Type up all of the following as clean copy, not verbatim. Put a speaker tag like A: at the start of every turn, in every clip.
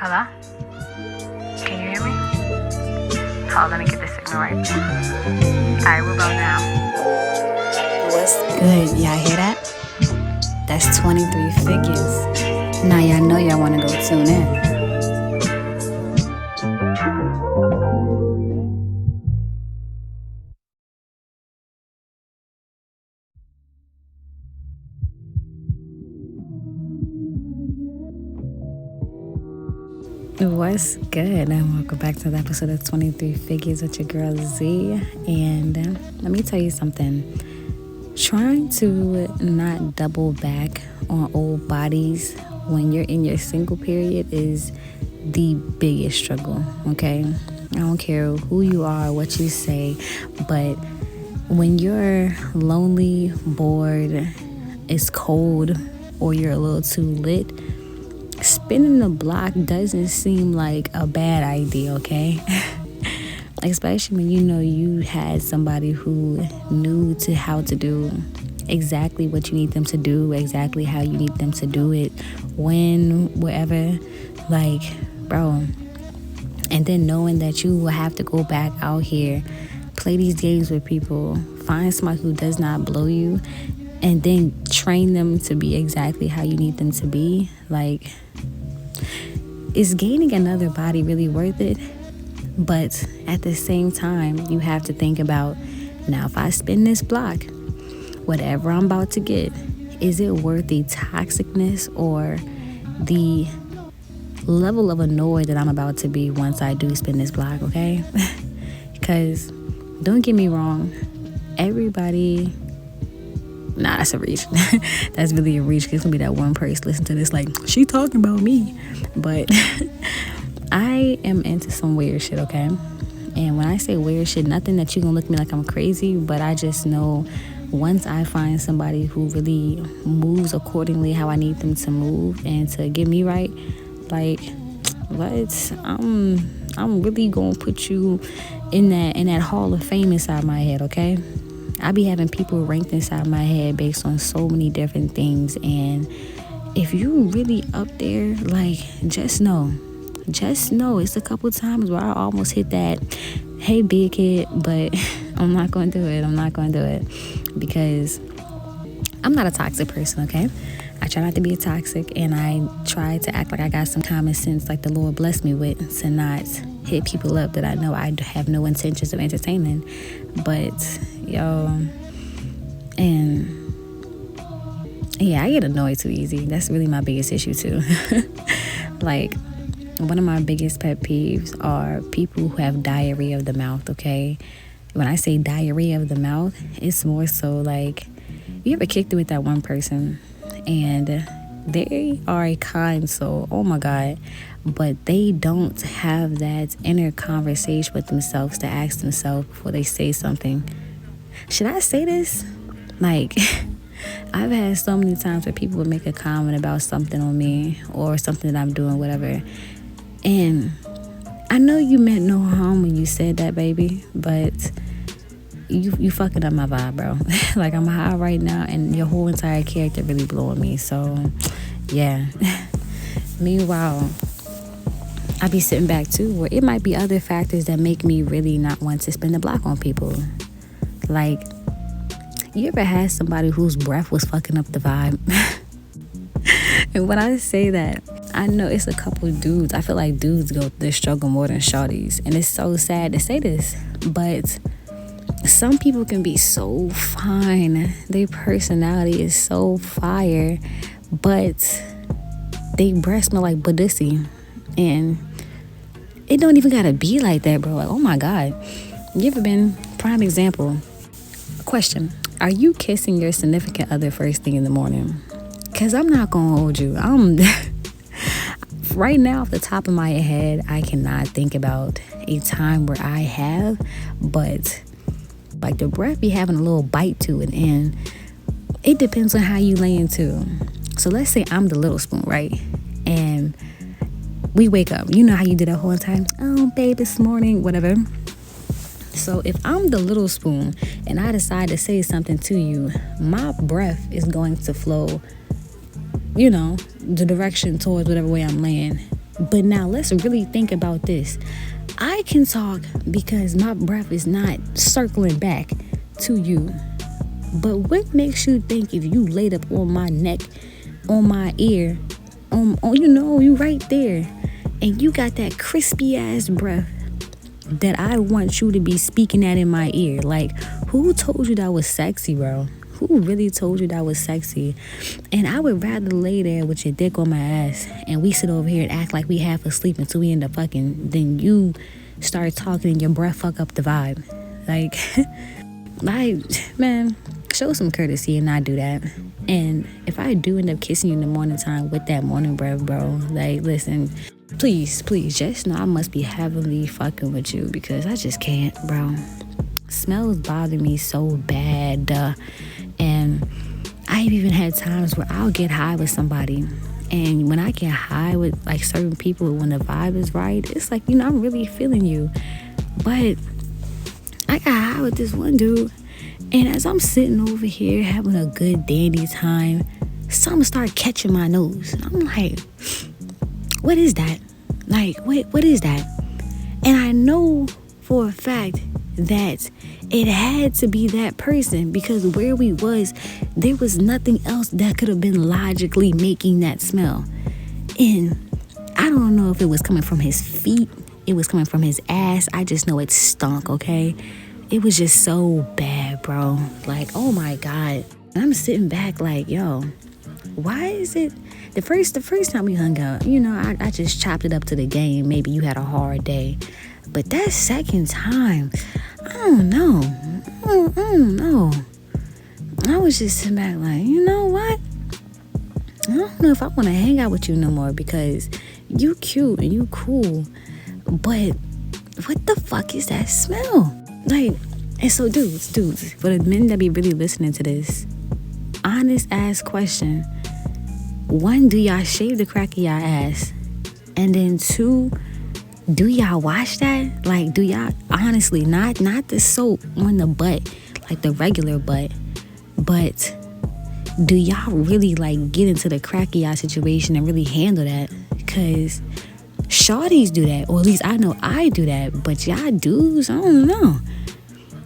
A: Hello? Can you hear me? Hold on, let me get the signal right. Alright, we'll go now.
B: What's good? Y'all hear that? That's 23 figures. Now y'all know y'all want to go tune in. What's good? And welcome back to the episode of 23 Figures with your girl Z. And let me tell you something. Trying to not double back on old bodies when you're in your single period is the biggest struggle, okay? I don't care who you are, what you say, but when you're lonely, bored, it's cold, or you're a little too lit, spinning the block doesn't seem like a bad idea, okay? Especially when you know you had somebody who knew how to do exactly what you need them to do, exactly how you need them to do it, when, wherever, like, bro. And then knowing that you will have to go back out here, play these games with people, find somebody who does not blow you, and then train them to be exactly how you need them to be, like, is gaining another body really worth it? But at the same time, you have to think about, now if I spin this block, whatever I'm about to get, is it worth the toxicness or the level of annoyed that I'm about to be once I do spin this block, okay? Because don't get me wrong, everybody... Nah, that's a reach. That's really a reach. It's gonna be that one person listen to this like, she talking about me. But I am into some weird shit, okay? And when I say weird shit, nothing that you gonna look at me like I'm crazy, but I just know once I find somebody who really moves accordingly how I need them to move and to get me right, like, what? I'm really gonna put you in that hall of fame inside my head, okay? I be having people ranked inside my head based on so many different things, and if you really up there, like, just know it's a couple times where I almost hit that hey big kid, but I'm not gonna do it because I'm not a toxic person, okay? I try not to be a toxic, and I try to act like I got some common sense like the Lord blessed me with, to not hit people up that I know I have no intentions of entertaining. But and yeah, I get annoyed too easy. That's really my biggest issue too. Like, one of my biggest pet peeves are people who have diarrhea of the mouth, okay? When I say diarrhea of the mouth, it's more so like, you ever kicked it with that one person and they are a kind soul, oh my God, but they don't have that inner conversation with themselves to ask themselves before they say something, should I say this? Like, I've had so many times where people would make a comment about something on me or something that I'm doing, whatever, and I know you meant no harm when you said that, baby, but you fucking up my vibe, bro. Like, I'm high right now, and your whole entire character really blowing me. So, yeah. Meanwhile, I be sitting back too, where it might be other factors that make me really not want to spin the block on people. Like, you ever had somebody whose breath was fucking up the vibe? And when I say that, I know it's a couple dudes. I feel like dudes go through this struggle more than shawties. And it's so sad to say this, but some people can be so fine. Their personality is so fire, but they breath smell like Badussi. And it don't even gotta be like that, bro. Like, oh my God. You ever been, prime example, question, are you kissing your significant other first thing in the morning? Because I'm not gonna hold you. Right now, off the top of my head, I cannot think about a time where I have, but like, the breath be having a little bite to it, and it depends on how you lay into. So let's say I'm the little spoon, right? And we wake up. You know how you did that whole time? Oh, babe, this morning, whatever. So if I'm the little spoon and I decide to say something to you, my breath is going to flow, the direction towards whatever way I'm laying. But now let's really think about this. I can talk because my breath is not circling back to you. But what makes you think if you laid up on my neck, on my ear, you right there, and you got that crispy ass breath that I want you to be speaking that in my ear? Like, who told you that was sexy, bro? Who really told you that was sexy? And I would rather lay there with your dick on my ass and we sit over here and act like we half asleep until we end up fucking than you start talking and your breath fuck up the vibe. Like, man, show some courtesy and not do that. And if I do end up kissing you in the morning time with that morning breath, bro, like, listen, please, just know I must be heavily fucking with you because I just can't, bro. Smells bother me so bad. And I've even had times where I'll get high with somebody. And when I get high with like certain people, when the vibe is right, it's like, I'm really feeling you. But I got high with this one dude. And as I'm sitting over here having a good dandy time, something started catching my nose. I'm like, what is that? Like, what is that? And I know for a fact that it had to be that person because where we was, there was nothing else that could have been logically making that smell. And I don't know if it was coming from his feet, it was coming from his ass. I just know it stunk, okay? It was just so bad, bro. Like, oh my God. And I'm sitting back like, yo, why is it the first time we hung out, I just chopped it up to the game. Maybe you had a hard day. But that second time, I don't know. I was just sitting back like, you know what? I don't know if I want to hang out with you no more because you cute and you cool. But what the fuck is that smell? Like, and so dudes, for the men that be really listening to this, honest ass question. 1, do y'all shave the crack of y'all ass? And then 2, do y'all wash that? Like, do y'all, honestly, not the soap on the butt, like the regular butt, but do y'all really like get into the crack of y'all situation and really handle that? Because shawties do that, or at least I know I do that, but y'all dudes, I don't know.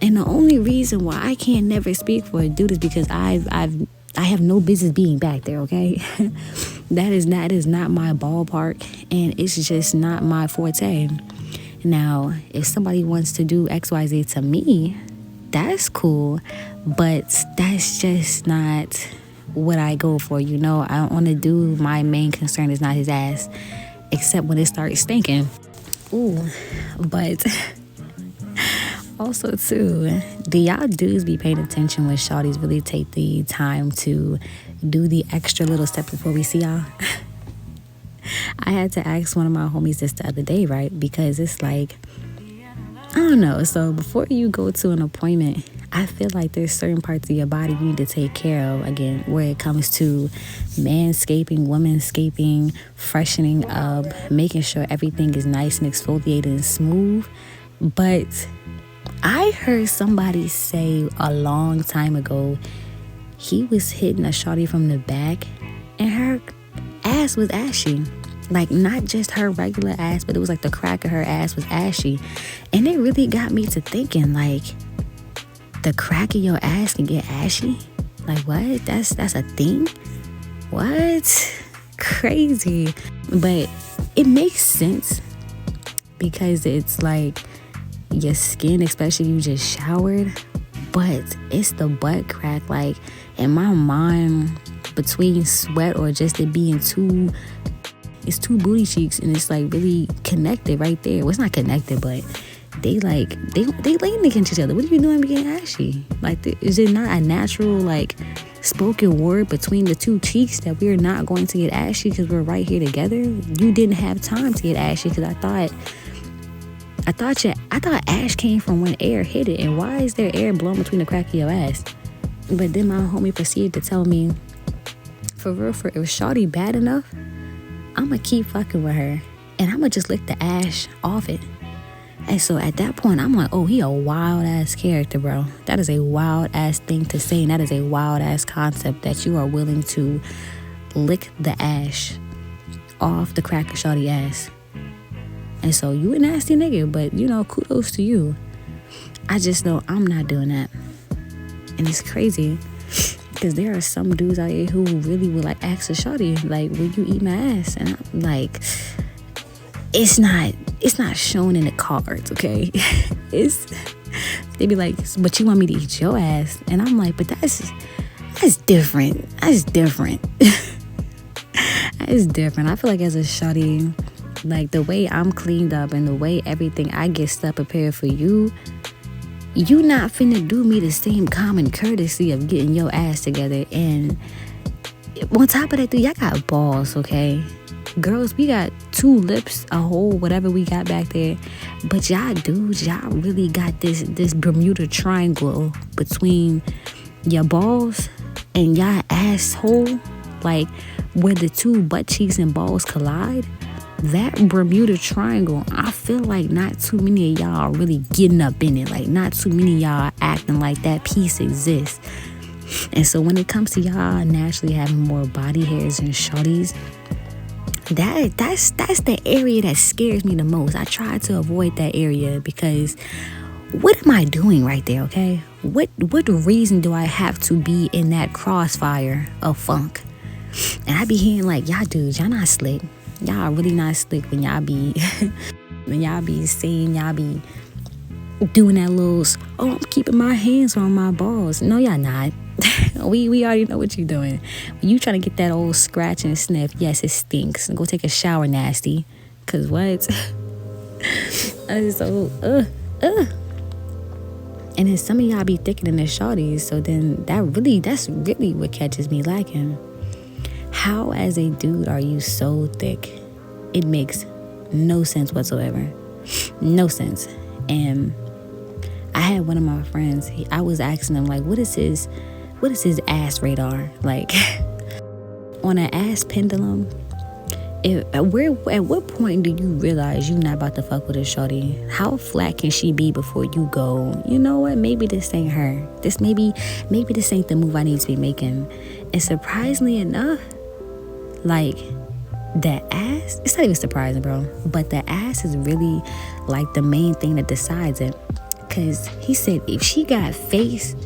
B: And the only reason why I can't never speak for a dude is because I have no business being back there, okay? That is not my ballpark, and it's just not my forte. Now, if somebody wants to do XYZ to me, that's cool, but that's just not what I go for, I don't want to do, my main concern is not his ass, except when it starts stinking. Ooh, but also too, do y'all dudes be paying attention when shawties really take the time to do the extra little steps before we see y'all? I had to ask one of my homies this the other day, right? Because it's like, I don't know. So before you go to an appointment, I feel like there's certain parts of your body you need to take care of, again, where it comes to manscaping, womanscaping, freshening up, making sure everything is nice and exfoliated and smooth. But I heard somebody say a long time ago, he was hitting a shawty from the back and her ass was ashy. Like, not just her regular ass, but it was like the crack of her ass was ashy. And it really got me to thinking, like, the crack of your ass can get ashy? Like, what? That's a thing? What? Crazy. But it makes sense because it's like your skin, especially you just showered, but it's the butt crack. Like, in my mind, between sweat or just it being it's two booty cheeks and it's like really connected right there. Well, it's not connected, but they lean against each other. What are you doing being ashy? Like, is it not a natural like spoken word between the two cheeks that we're not going to get ashy because we're right here together? You didn't have time to get ashy because I thought ash came from when air hit it. And why is there air blowing between the crack of your ass? But then my homie proceeded to tell me, for real, if shawty bad enough, I'ma keep fucking with her and I'ma just lick the ash off it. And so at that point, I'm like, oh, he a wild ass character, bro. That is a wild ass thing to say, and that is a wild ass concept that you are willing to lick the ash off the crack of shawty ass. And so you a nasty nigga, but kudos to you. I just know I'm not doing that. And it's crazy because there are some dudes out here who really would like ask a shawty, like, will you eat my ass? And I'm like, it's not shown in the cards, okay? They be like, but you want me to eat your ass? And I'm like, but that's different. That's different. It's different. I feel like as a shawty, like the way I'm cleaned up and the way everything I get stuff prepared for you, you not finna do me the same common courtesy of getting your ass together. And on top of that, dude, y'all got balls, okay? Girls, we got 2 lips, a hole, whatever we got back there. But y'all dudes, y'all really got this Bermuda Triangle between your balls and y'all asshole, like where the 2 butt cheeks and balls collide. That Bermuda Triangle, I feel like not too many of y'all are really getting up in it. Like not too many of y'all are acting like that piece exists. And so when it comes to y'all naturally having more body hairs and shawties, that's the area that scares me the most. I try to avoid that area because what am I doing right there, okay? What reason do I have to be in that crossfire of funk? And I be hearing like, y'all dudes, y'all not slick. Y'all are really not slick when y'all be saying y'all be doing that little, I'm keeping my hands on my balls. No, y'all not. we already know what you're doing. When you trying to get that old scratch and sniff, yes, it stinks. Go take a shower, nasty. Cause what? So And then some of y'all be thicker than the shawties. So then that's really what catches me lacking. How as a dude are you so thick? It makes no sense whatsoever. No sense. And I had one of my friends, I was asking him, like, what is his ass radar? Like, on an ass pendulum, at what point do you realize you're not about to fuck with a shorty? How flat can she be before you go, you know what, maybe this ain't her. Maybe this ain't the move I need to be making. And surprisingly enough, like, the ass, it's not even surprising, bro, but the ass is really like the main thing that decides it. Because he said if she got face,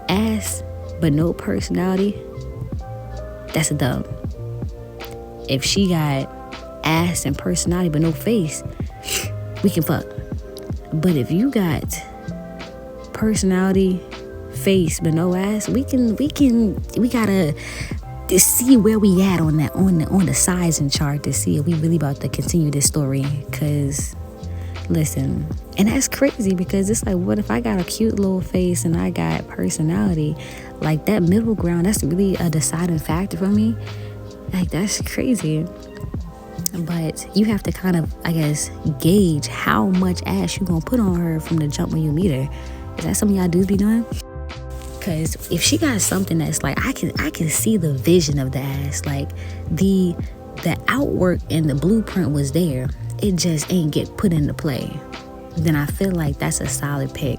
B: ass, but no personality, that's a dub. If she got ass and personality but no face, we can fuck. But if you got personality, face but no ass, we gotta see where we at on the sizing chart to see if we really about to continue this story. Cause listen, and that's crazy because it's like, what if I got a cute little face and I got personality? Like, that middle ground, that's really a deciding factor for me. Like, that's crazy. But you have to kind of, I guess, gauge how much ass you gonna put on her from the jump when you meet her. Is that something y'all dudes be doing? Because if she got something that's like, I can see the vision of the ass, like the outwork and the blueprint was there, it just ain't get put into play, then I feel like that's a solid pick.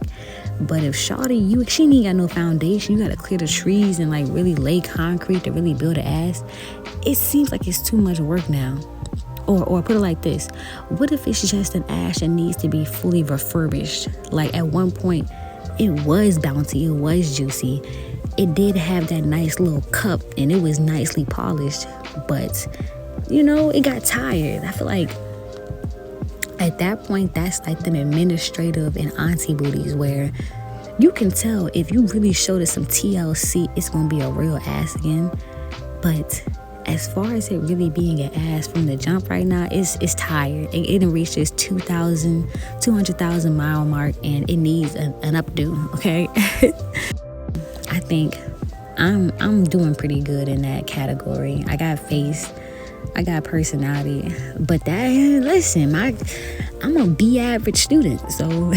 B: But if shawty, she ain't got no foundation, you gotta clear the trees and like really lay concrete to really build an ass, it seems like it's too much work now. Or put it like this, what if it's just an ass that needs to be fully refurbished? Like, at one point it was bouncy, it was juicy, it did have that nice little cup and it was nicely polished, but it got tired. I feel like at that point, that's like the administrative and auntie booties where you can tell if you really showed it some TLC, it's gonna be a real ass again. But as far as it really being an ass from the jump right now, it's tired. It done reached this 200,000 mile mark and it needs an updo, okay? I think I'm doing pretty good in that category. I got face, I got personality, but listen, I'm a B average student, so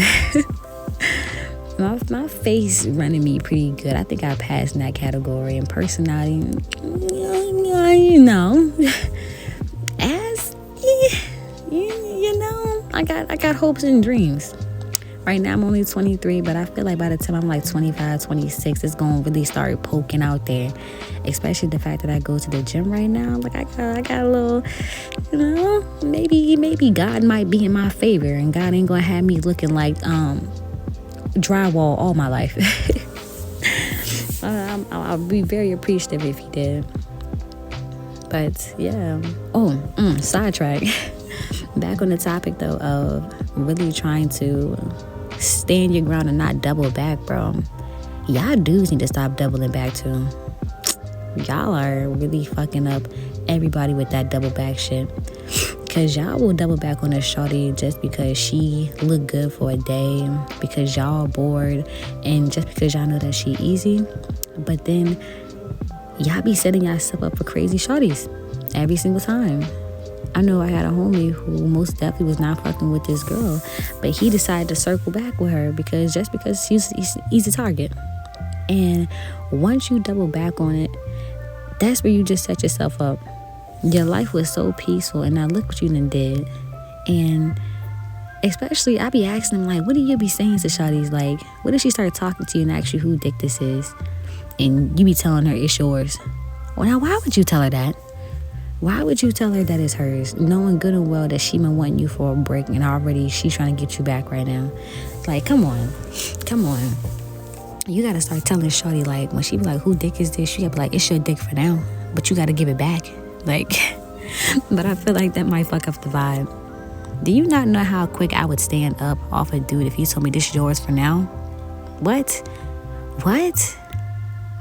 B: my face running me pretty good. I think I passed in that category. And personality, as I got hopes and dreams, Right now I'm only 23, but I feel like by the time I'm like 25, 26, it's gonna really start poking out there. Especially the fact that I go to the gym right now. Like I got a little, maybe God might be in my favor, and God ain't gonna have me looking like drywall all my life. I'll be very appreciative if he did. But yeah. Sidetrack. Back on the topic though of really trying to stand your ground and not double back, bro. Y'all dudes need to stop doubling back too. Y'all are really fucking up everybody with that double back shit. Cause y'all will double back on a shawty just because she look good for a day, because y'all bored, and just because y'all know that she easy. But then y'all be setting yourself up for crazy shawties every single time. I know I had a homie who most definitely was not fucking with this girl, but he decided to circle back with her because she's easy target. And once you double back on it, that's where you just set yourself up. Your life was so peaceful, and now look what you done did. And especially, I be asking them, like, what do you be saying to shawties? Like, what if she start talking to you and ask you who dick this is? And you be telling her it's yours. Well, now, why would you tell her that? Why would you tell her that it's hers, knowing good and well that she been wanting you for a break and already she's trying to get you back right now? Like, come on. You gotta start telling shawty, like, when she be like, who dick is this? You gotta be like, it's your dick for now, but you gotta give it back. Like, but I feel like that might fuck up the vibe. Do you not know how quick I would stand up off a dude if he told me this is yours for now? What?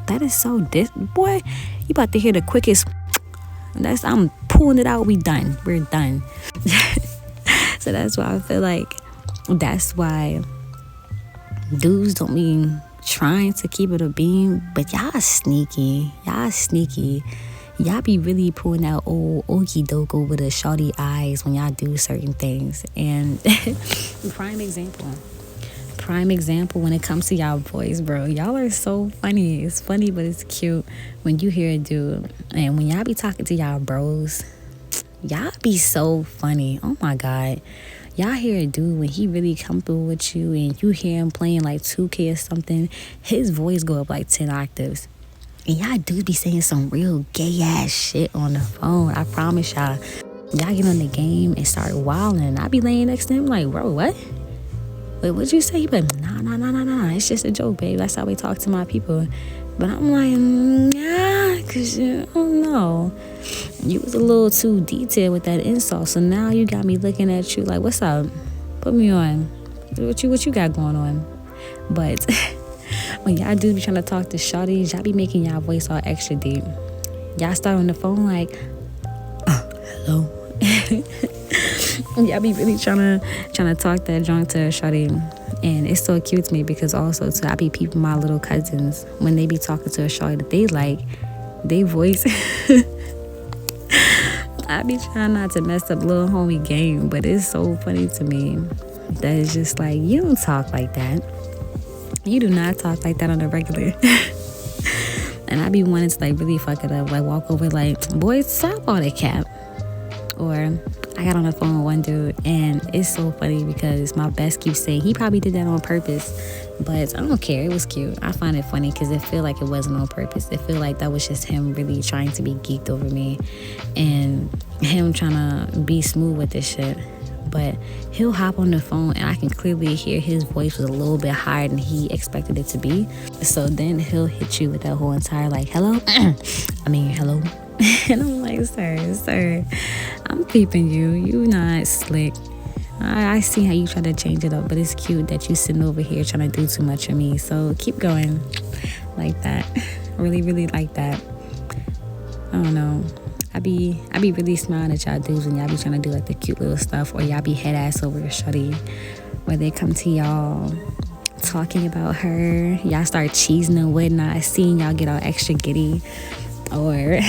B: That is so boy, you about to hear the quickest. I'm pulling it out. We're done. So that's why I feel like that's why dudes don't be trying to keep it a beam, but y'all sneaky. Y'all be really pulling out old okie doke over the shawty eyes when y'all do certain things. And prime example when it comes to y'all boys, bro. Y'all are so funny. It's funny, but it's cute when you hear a dude. And when y'all be talking to y'all bros, y'all be so funny. Oh my God. Y'all hear a dude when he really come through with you and you hear him playing like 2K or something, his voice go up like 10 octaves. And y'all dudes be saying some real gay ass shit on the phone. I promise y'all. Y'all get on the game and start wilding. I be laying next to him like, bro, what? Wait, what'd you say? But nah. It's just a joke, babe. That's how we talk to my people. But I'm like, because you don't know. You was a little too detailed with that insult. So now you got me looking at you like, what's up? Put me on. What you got going on? But when y'all do be trying to talk to shawties, y'all be making y'all voice all extra deep. Y'all start on the phone like, hello. Y'all be really trying to talk that junk to a shawty. And it's so cute to me because also too, I be peeping my little cousins when they be talking to a shawty that they like, they voice. I be trying not to mess up little homie game, but it's so funny to me that it's just like, you don't talk like that. You do not talk like that on the regular. And I be wanting to like really fuck it up, like walk over like, boys, stop all that cap. Or I got on the phone with one dude, and it's so funny because my best keeps saying he probably did that on purpose, but I don't care. It was cute. I find it funny because it feel like it wasn't on purpose. It feel like that was just him really trying to be geeked over me and him trying to be smooth with this shit. But he'll hop on the phone and I can clearly hear his voice was a little bit higher than he expected it to be. So then he'll hit you with that whole entire like, hello? Hello? And I'm like, sir, I'm peeping you. You not slick. I see how you try to change it up, but it's cute that you sitting over here trying to do too much of me. So keep going like that. Really, really like that. I don't know. I be really smiling at y'all dudes when y'all be trying to do like the cute little stuff, or y'all be head ass over your shawty where they come to y'all talking about her. Y'all start cheesing and whatnot, seeing y'all get all extra giddy. Or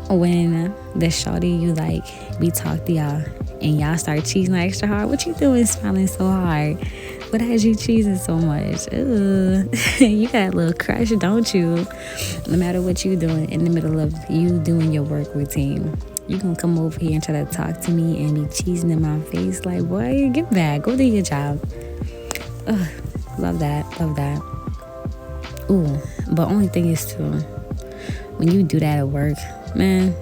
B: when the shawty you like, we talk to y'all and y'all start cheesing extra hard. What you doing smiling so hard? What has you cheesing so much? Ooh. You got a little crush, don't you? No matter what you doing in the middle of you doing your work routine, you gonna come over here and try to talk to me and be cheesing in my face like, boy, get back, go do your job. Love that. Ooh, but only thing is too, when you do that at work, man,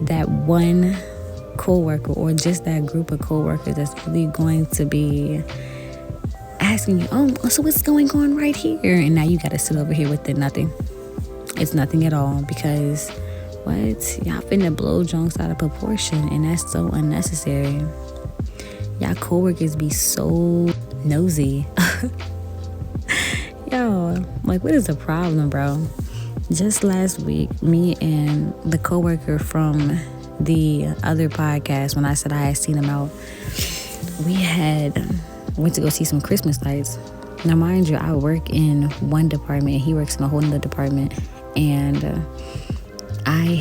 B: that one co-worker or just that group of co-workers that's really going to be asking you, oh, so what's going on right here? And now you got to sit over here with nothing. It's nothing at all, because what? Y'all finna blow junks out of proportion, and that's so unnecessary. Y'all co-workers be so nosy. Yo, like, what is the problem, bro? Just last week, me and the co-worker from the other podcast, when I said I had seen him out, we went to go see some Christmas lights. Now, mind you, I work in one department, he works in a whole other department, and I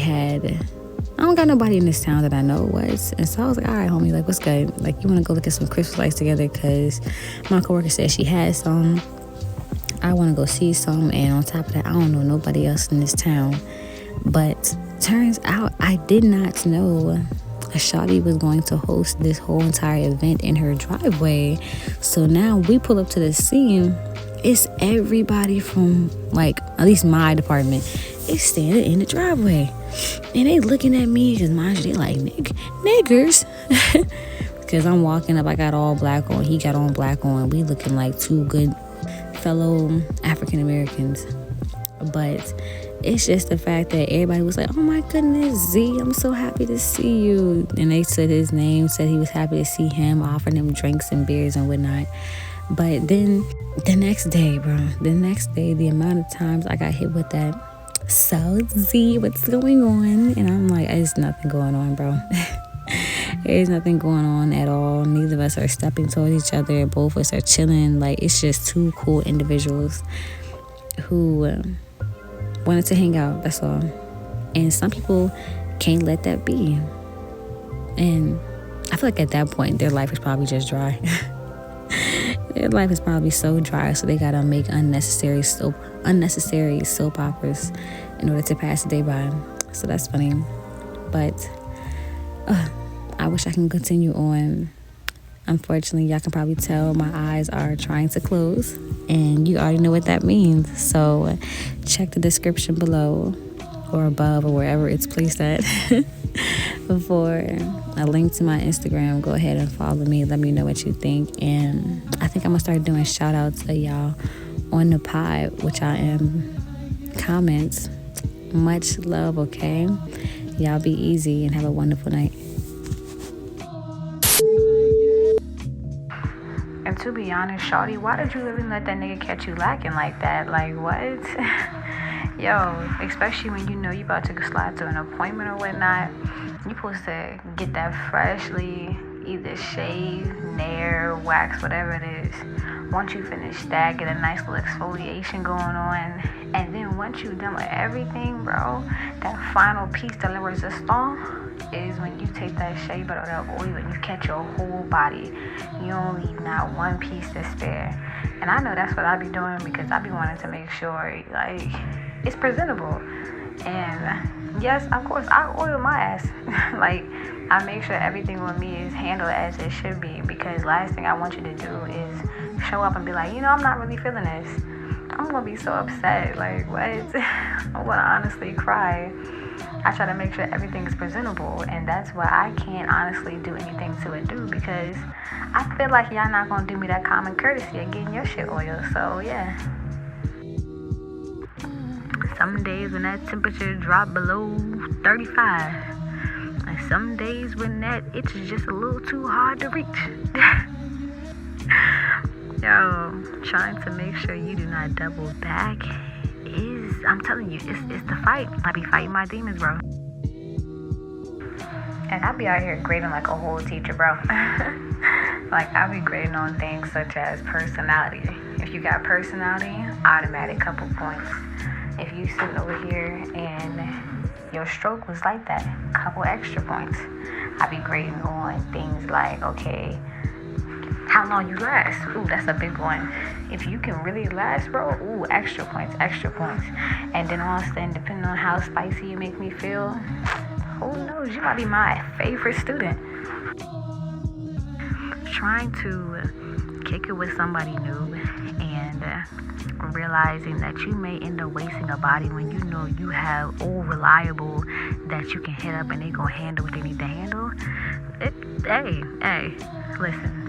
B: don't got nobody in this town that I know was. And so I was like, all right, homie, like, what's good? Like, you want to go look at some Christmas lights together? Because my coworker said she had some. I want to go see some. And on top of that, I don't know nobody else in this town. But turns out I did not know a shawty was going to host this whole entire event in her driveway. So now we pull up to the scene. It's everybody from, like, at least my department is standing in the driveway. And they looking at me, because mind you, they like, niggers. Because I'm walking up, I got all black on, he got on black on. We looking like two good fellow African Americans. But it's just the fact that everybody was like, oh my goodness, Z, I'm so happy to see you. And they said his name, said he was happy to see him, offering him drinks and beers and whatnot. But then the next day, the amount of times I got hit with that, so Z, what's going on? And I'm like, there's nothing going on, bro. There's nothing going on at all. Neither of us are stepping towards each other. Both of us are chilling. Like, it's just two cool individuals who wanted to hang out, that's all. And some people can't let that be. And I feel like at that point, their life is probably just dry. Their life is probably so dry, so they gotta make unnecessary soap operas in order to pass the day by. So that's funny. But I wish I can continue on. Unfortunately, y'all can probably tell my eyes are trying to close, and you already know what that means. So check the description below or above or wherever it's placed at for a link to my Instagram. Go ahead and follow me. Let me know what you think. And I think I'm gonna start doing shout outs to y'all on the pod, which I am. Comments. Much love, okay? Y'all be easy and have a wonderful night.
A: And to be honest, shawty, why did you even let that nigga catch you lacking like that? Like, what? Yo, especially when you know you about to slide to an appointment or whatnot, you supposed to get that freshly either shave, nair, wax, whatever it is. Once you finish that, get a nice little exfoliation going on. And then once you're done with everything, bro, that final piece de la resistance is when you take that shea butter or that oil and you catch your whole body. You don't leave not one piece to spare. And I know that's what I be doing, because I be wanting to make sure, like, it's presentable. And yes, of course, I oil my ass. Like, I make sure everything with me is handled as it should be, because last thing I want you to do is show up and be like, I'm not really feeling this. I'm gonna be so upset. Like, what? I'm gonna honestly cry. I try to make sure everything is presentable, and that's why I can't honestly do anything to it because I feel like y'all not gonna do me that common courtesy of getting your shit oiled. So yeah. Some days when that temperature drop below 35, and some days when that itch is just a little too hard to reach. Yo, trying to make sure you do not double back is, I'm telling you, it's the fight. I be fighting my demons, bro. And I be out here grading like a whole teacher, bro. Like, I be grading on things such as personality. If you got personality, automatic couple points. If you sitting over here and your stroke was like that, couple extra points. I be grading on things like, okay, how long you last? Ooh, that's a big one. If you can really last, bro, ooh, extra points. And then all of a sudden, depending on how spicy you make me feel, who knows, you might be my favorite student. Trying to kick it with somebody new and realizing that you may end up wasting a body when you know you have all reliable that you can hit up and they gonna handle what they need to handle. Hey, listen.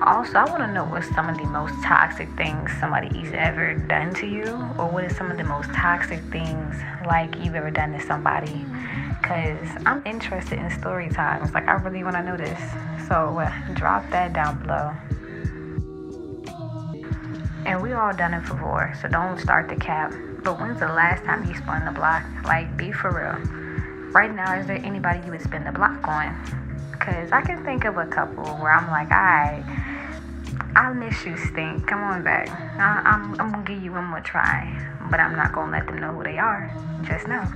A: Also, I want to know what's some of the most toxic things somebody's ever done to you, or what is some of the most toxic things like you've ever done to somebody, because I'm interested in story times. Like, I really want to know this. So drop that down below. And we all done it before, so don't start the cap. But when's the last time you spun the block? Like, be for real. Right now, is there anybody you would spin the block on? Because I can think of a couple where I'm like, alright, I miss you, Stink. Come on back. I'm going to give you one more try. But I'm not going to let them know who they are. Just know.